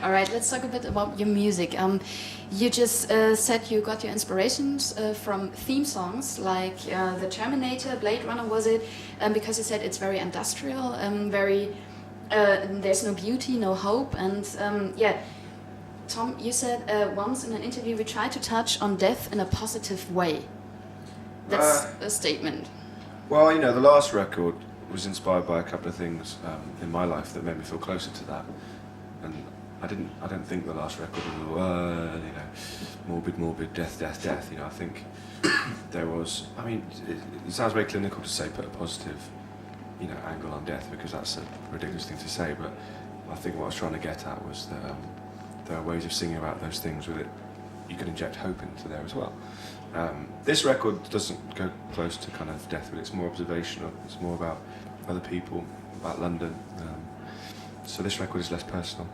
All right, let's talk a bit about your music. You just said you got your inspirations from theme songs like The Terminator, Blade Runner, was it? Because you said it's very industrial, very there's no beauty, no hope, and yeah. Tom, you said once in an interview we tried to touch on death in a positive way. That's a statement. Well, you know, the last record was inspired by a couple of things in my life that made me feel closer to that, and I don't think the last record was you know, morbid, death. You know, I think there was. I mean, it sounds very clinical to say put a positive, you know, angle on death, because that's a ridiculous thing to say. But I think what I was trying to get at was that there are ways of singing about those things with it. You can inject hope into there as well. This record doesn't go close to kind of death, but it's more observational. It's more about other people, about London. So this record is less personal.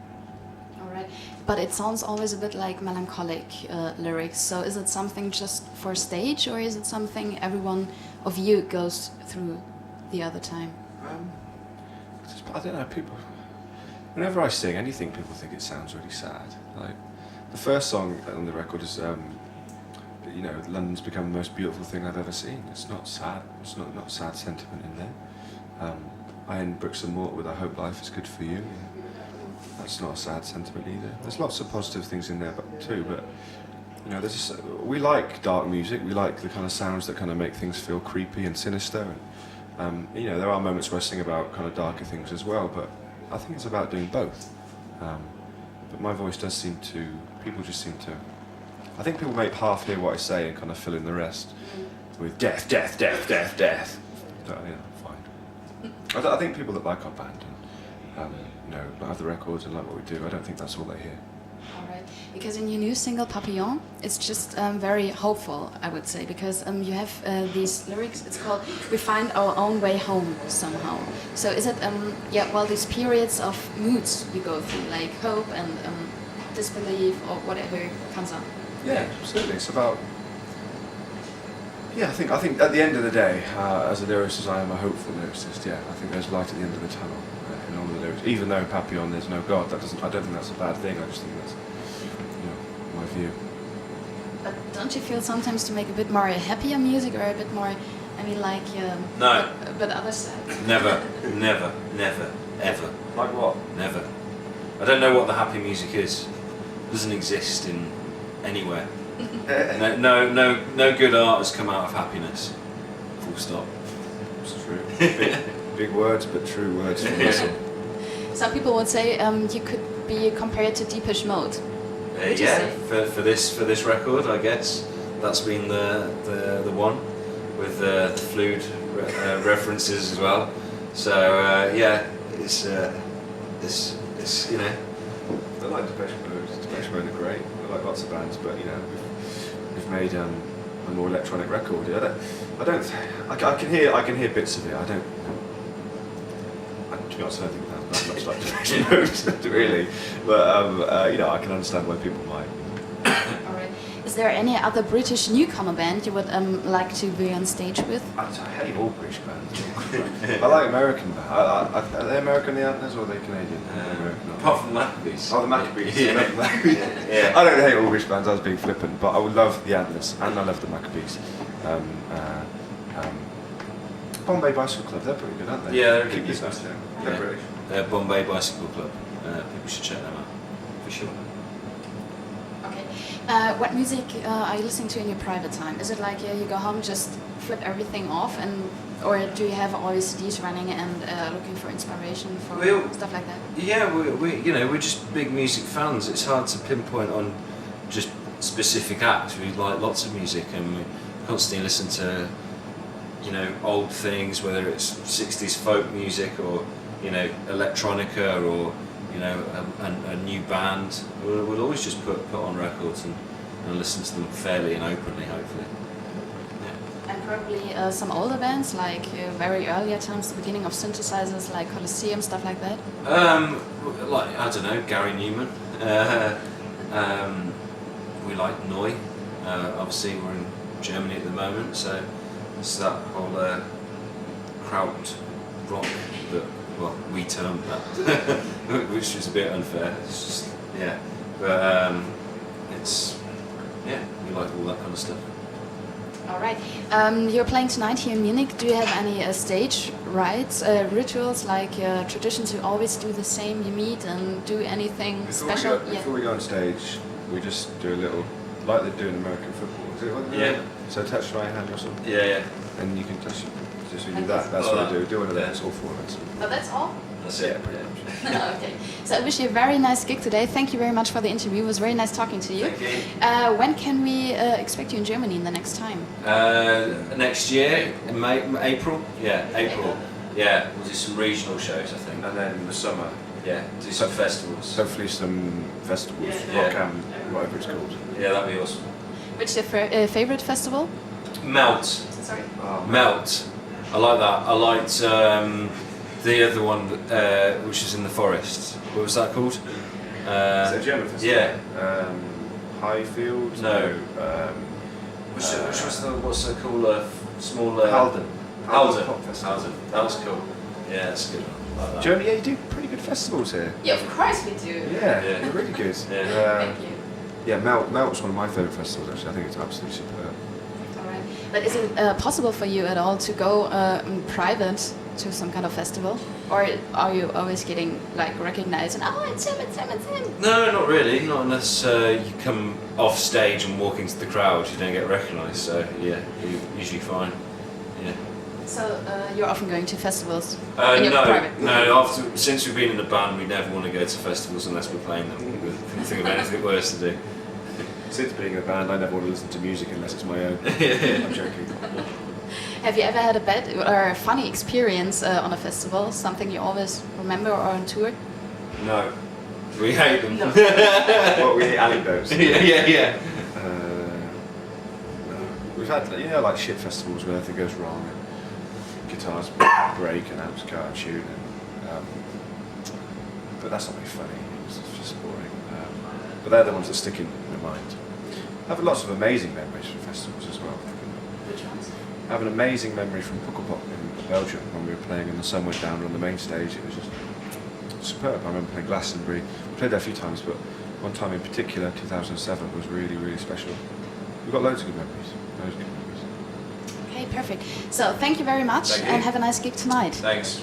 All right, but it sounds always a bit like melancholic lyrics. So is it something just for stage, or is it something every one of you goes through the other time? I don't know. People. Whenever I sing anything, people think it sounds really sad. Like the first song on the record is, you know, London's become the most beautiful thing I've ever seen. It's not sad. It's not sad sentiment in there. I end Bricks and Mortar with I hope life is good for you. That's not a sad sentiment either. There's lots of positive things in there, too. But you know, we like dark music. We like the kind of sounds that kind of make things feel creepy and sinister. And you know, there are moments where I sing about kind of darker things as well. But I think it's about doing both. But my voice does seem to, people just seem to, I think people may half hear what I say and kind of fill in the rest with death. But, yeah, fine. I think people that like our band and you know, like the records and like what we do, I don't think that's all they hear. All right, because in your new single Papillon, it's just very hopeful, I would say, because you have these lyrics. It's called "We find our own way home somehow." So is it yeah, well, these periods of moods you go through, like hope and disbelief or whatever comes up? Yeah, absolutely. It's about. Yeah, I think at the end of the day, as a lyricist, I am a hopeful lyricist. Yeah, I think there's light at the end of the tunnel in all the lyrics. Even though in Papillon there's no God, I don't think that's a bad thing. I just think that's, you know, my view. But don't you feel sometimes to make a bit more happier music, or a bit more, I mean, like no, but other side? Never, ever. Like what? Never. I don't know what the happy music is. It doesn't exist in anywhere. No good art has come out of happiness. Full stop. It's true. Big words, but true words. Some people would say you could be compared to deepish mode. Yeah, for this record, I guess that's been the one with the fluid references as well. So yeah, it's you know. I like Depeche Mode. Depeche Mode are great. I like lots of bands, but you know, we've made a more electronic record. I can hear bits of it. To be honest, I don't think that's much like Depeche Mode, really. But you know, I can understand why people might. All right. Is there any other British newcomer band you would like to be on stage with? I hate all British bands. I like American bands. Are they American, the Antlers, or are they Canadian? Apart from the Maccabees. Oh, the Maccabees. Yeah. Yeah. I don't hate all British bands, I was being flippant, but I would love the Antlers, and I love the Maccabees. Bombay Bicycle Club, they're pretty good, aren't they? Yeah, they're Keep good. these guys down. They're British. Bombay Bicycle Club. People should check them out, for sure. Okay. What music are you listening to in your private time? Is it like you go home, just flip everything off, or do you have always CDs running and looking for inspiration for stuff like that? Yeah, we're just big music fans. It's hard to pinpoint on just specific acts. We like lots of music, and we constantly listen to, you know, old things, whether it's 60s folk music or, you know, electronica or, you know, a new band. We'll always just put on records and listen to them fairly and openly, hopefully. Yeah. And probably some older bands, like very earlier times, the beginning of synthesizers, like Colosseum, stuff like that? Like, I don't know, Gary Newman. We like Neu. Obviously we're in Germany at the moment, so it's that whole kraut rock that, well, we termed that, which is a bit unfair. It's just Yeah, but it's we like all that kind of stuff. All right. You're playing tonight here in Munich. Do you have any stage rites, rituals, like traditions? You always do the same. You meet and do anything special? Before we go on stage, we just do a little, like they do in American football. Is it like that? Yeah. So touch the right hand or something. Yeah. And you can touch it. Just do that. That's what I do. Do one of them. It's all 4 minutes. Oh, that's all? That's it. Okay. So I wish you a very nice gig today. Thank you very much for the interview. It was very nice talking to you. Thank you. When can we expect you in Germany in the next time? Next year, in April. Yeah, April. Yeah, we'll do some regional shows, I think. And then in the summer, do some festivals. hopefully some festivals, Yeah. rock and whatever it's called. Yeah, that'd be awesome. Which is your favorite festival? Melt. Sorry? Melt. I like that. I liked the other one, which is in the forest. What was that called? Is it a German festival? Yeah. Highfield? No. Which was the, what's it called? Small. Halden. Halden. Pop Festival. Halden. That was cool. Yeah, that's a good one. Like that. Germany, yeah, you do pretty good festivals here. Yeah, of course we do. Yeah, Yeah. they're really good. Yeah. Thank you. Yeah, Melt's one of my favourite festivals actually. I think it's absolutely superb. All right. But is it possible for you at all to go private to some kind of festival? Or are you always getting like recognized and it's him, it's him, it's him? No, not really. Not unless you come off stage and walk into the crowd, you don't get recognised. So yeah, you're usually fine. Yeah. So you're often going to festivals? in your No, private? no. Since we've been in the band, we never want to go to festivals unless we're playing them. We couldn't think of anything worse to do. Since being in a band, I never want to listen to music unless it's my own. I'm joking. Have you ever had a bad or a funny experience on a festival? Something you always remember or on tour? No, we hate them. No. Well, we hate anecdotes. yeah. No. We've had, like shit festivals where everything goes wrong and guitars break and amps go out of tune. And, but that's not really funny. It's just boring. But they're the ones that stick in your mind. I have lots of amazing memories from festivals as well. Which ones? I have an amazing memory from Pukkelpop in Belgium when we were playing and the sun went down on the main stage. It was just superb. I remember playing Glastonbury. We played there a few times, but one time in particular, 2007, was really, really special. We've got loads of good memories. Loads of good memories. Okay, perfect. So thank you very much Thank you. and have a nice gig tonight. Thanks.